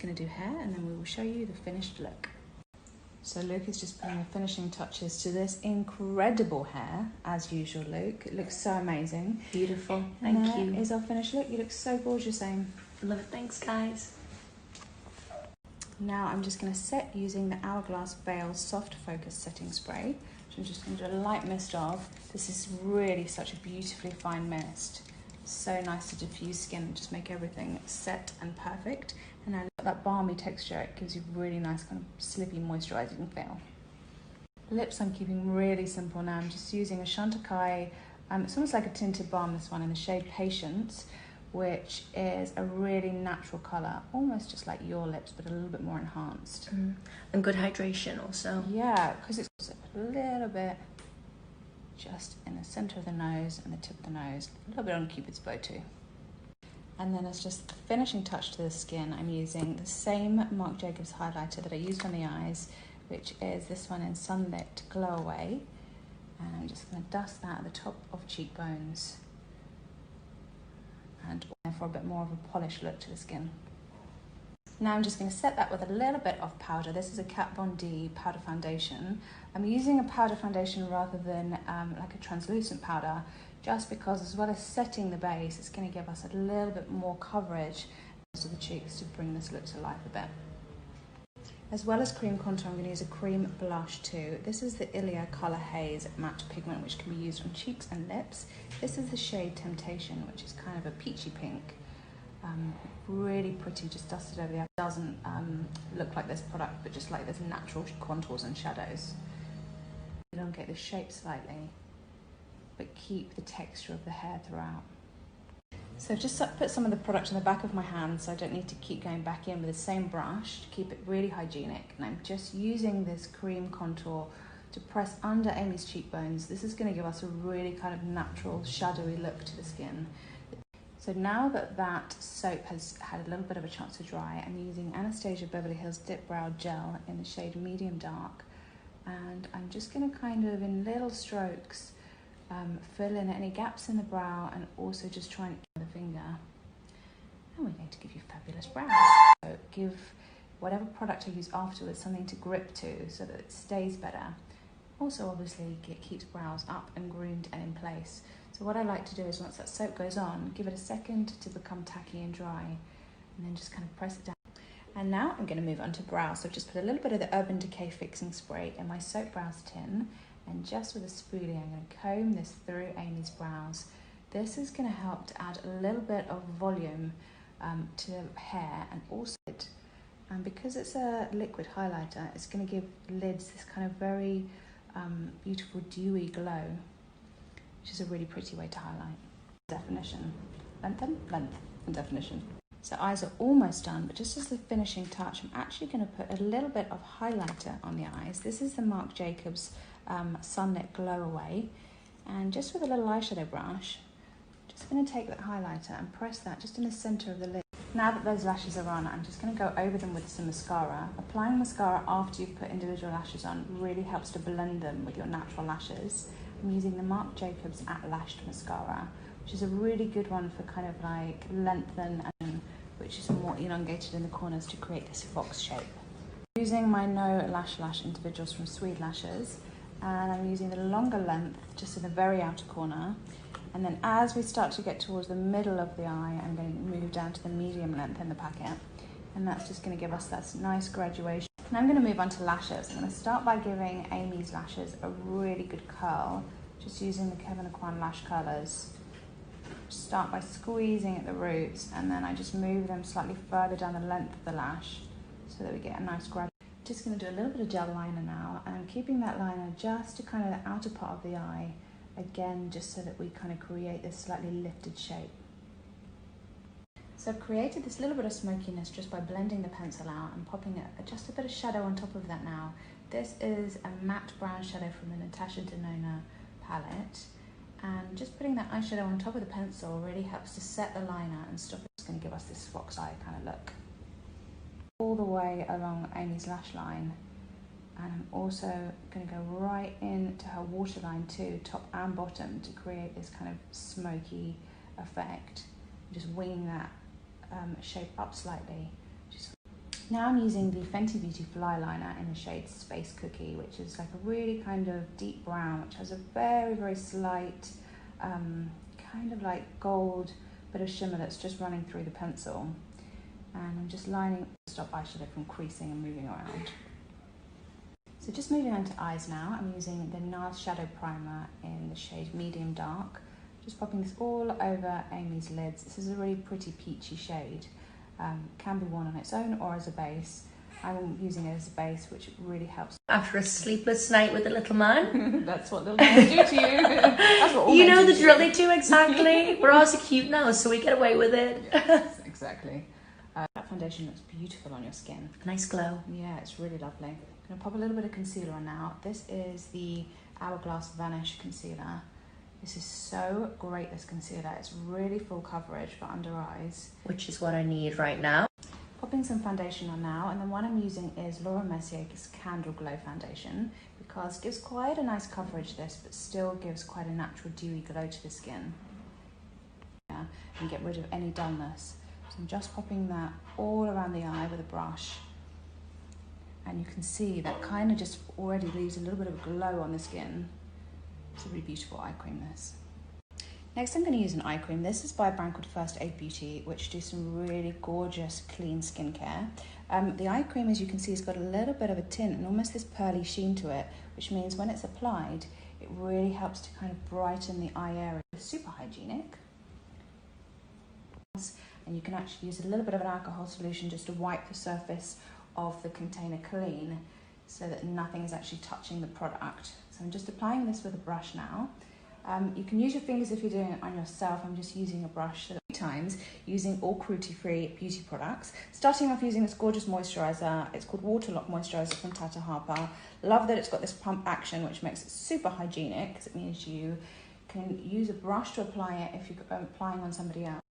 going to do hair and then we will show you the finished look. So Luke is just putting the finishing touches to this incredible hair, as usual, Luke. It looks so amazing. Beautiful, thank you. Is our finished look. You look so gorgeous, Aim. Love it, thanks guys. Now I'm just going to set using the Hourglass Veil Soft Focus Setting Spray, which I'm just going to do a light mist of. This is really such a beautifully fine mist. So nice to diffuse skin and just make everything set and perfect. And I love that balmy texture. It gives you really nice kind of slippy moisturising feel. Lips I'm keeping really simple now. I'm just using a Chantecaille, it's almost like a tinted balm, this one, in the shade Patience, which is a really natural colour, almost just like your lips, but a little bit more enhanced. And good hydration also. Yeah, because it's a little bit just in the centre of the nose and the tip of the nose, a little bit on Cupid's bow too. And then as just a finishing touch to the skin, I'm using the same Marc Jacobs highlighter that I used on the eyes, which is this one in Sunlit Glow Away. And I'm just going to dust that at the top of cheekbones and for a bit more of a polished look to the skin. Now I'm just going to set that with a little bit of powder. This is a Kat Von D powder foundation. I'm using a powder foundation rather than like a translucent powder, just because as well as setting the base, it's going to give us a little bit more coverage to the cheeks to bring this look to life a bit. As well as cream contour, I'm going to use a cream blush too. This is the Ilia Colour Haze Matte Pigment, which can be used on cheeks and lips. This is the shade Temptation, which is kind of a peachy pink. Really pretty, just dusted over the eye. It doesn't look like this product, but just like this natural contours and shadows. Elongate the shape slightly, but keep the texture of the hair throughout. So just put some of the product on the back of my hand so I don't need to keep going back in with the same brush to keep it really hygienic. And I'm just using this cream contour to press under Amy's cheekbones. This is going to give us a really kind of natural, shadowy look to the skin. So now that that soap has had a little bit of a chance to dry, I'm using Anastasia Beverly Hills Dip Brow Gel in the shade Medium Dark. And I'm just going to kind of, in little strokes, fill in any gaps in the brow and also just try and with the finger. And we're going to give you fabulous brows. So give whatever product I use afterwards something to grip to so that it stays better. Also, obviously, it keeps brows up and groomed and in place. So what I like to do is once that soap goes on, give it a second to become tacky and dry, and then just kind of press it down. And now I'm going to move on to brows. So I've just put a little bit of the Urban Decay Fixing Spray in my soap brows tin, and just with a spoolie, I'm going to comb this through Amy's brows. This is going to help to add a little bit of volume to the hair, and also, because it's a liquid highlighter, it's going to give lids this kind of very beautiful dewy glow, which is a really pretty way to highlight. Definition, length and definition. So eyes are almost done, but just as the finishing touch, I'm actually going to put a little bit of highlighter on the eyes. This is the Marc Jacobs Sunlit Glow Away, and just with a little eyeshadow brush, just going to take that highlighter and press that just in the centre of the lid. Now that those lashes are on, I'm just going to go over them with some mascara. Applying mascara after you've put individual lashes on really helps to blend them with your natural lashes. I'm using the Marc Jacobs At Lashed Mascara, which is a really good one for kind of like lengthen and which is more elongated in the corners to create this fox shape. Using my No Lash individuals from Swede Lashes, and I'm using the longer length just in the very outer corner. And then as we start to get towards the middle of the eye, I'm going to move down to the medium length in the packet. And that's just going to give us that nice graduation. And I'm going to move on to lashes. I'm going to start by giving Amy's lashes a really good curl, just using the Kevyn Aucoin lash curlers. Start by squeezing at the roots, and then I just move them slightly further down the length of the lash so that we get a nice grad. Just going to do a little bit of gel liner now, and I'm keeping that liner just to kind of the outer part of the eye, again just so that we kind of create this slightly lifted shape. So I've created this little bit of smokiness just by blending the pencil out and popping just a bit of shadow on top of that now. This is a matte brown shadow from the Natasha Denona palette, and just putting that eyeshadow on top of the pencil really helps to set the liner and stop it. It's going to give us this fox eye kind of look. All the way along Amy's lash line, and I'm also going to go right into her waterline too, top and bottom, to create this kind of smoky effect. Just winging that shape up slightly. Now I'm using the Fenty Beauty Fly Liner in the shade Space Cookie, which is like a really kind of deep brown, which has a very, very slight kind of like gold bit of shimmer that's just running through the pencil. And I'm just lining to stop eyeshadow from creasing and moving around. So just moving on to eyes now, I'm using the NARS Shadow Primer in the shade Medium Dark. Just popping this all over Amy's lids. This is a really pretty peachy shade. Can be worn on its own or as a base. I'm using it as a base, which really helps. After a sleepless night with the little man. That's what little men do to you. That's what all You men know do the to drill they do exactly. We're all so cute now, so we get away with it. Yes, exactly. That foundation looks beautiful on your skin. Nice glow. Yeah, it's really lovely. I'm going to pop a little bit of concealer on now. This is the Hourglass Vanish Concealer. This is so great, this concealer. It's really full coverage for under eyes. Which is what I need right now. Popping some foundation on now, and then what I'm using is Laura Mercier's Candle Glow Foundation, because it gives quite a nice coverage this, but still gives quite a natural dewy glow to the skin. Yeah, and get rid of any dullness. So I'm just popping that all around the eye with a brush. And you can see that kind of just already leaves a little bit of a glow on the skin. It's a really beautiful eye cream, this. Next, I'm going to use an eye cream. This is by a brand called First Aid Beauty, which do some really gorgeous, clean skincare. The eye cream, as you can see, has got a little bit of a tint and almost this pearly sheen to it, which means when it's applied, it really helps to kind of brighten the eye area. It's super hygienic. And you can actually use a little bit of an alcohol solution just to wipe the surface of the container clean so that nothing is actually touching the product. So I'm just applying this with a brush now. You can use your fingers if you're doing it on yourself. I'm just using a brush so times using all cruelty-free beauty products. Starting off using this gorgeous moisturiser. It's called Waterlock Moisturiser from Tata Harper. Love that it's got this pump action, which makes it super hygienic because it means you can use a brush to apply it if you're applying on somebody else.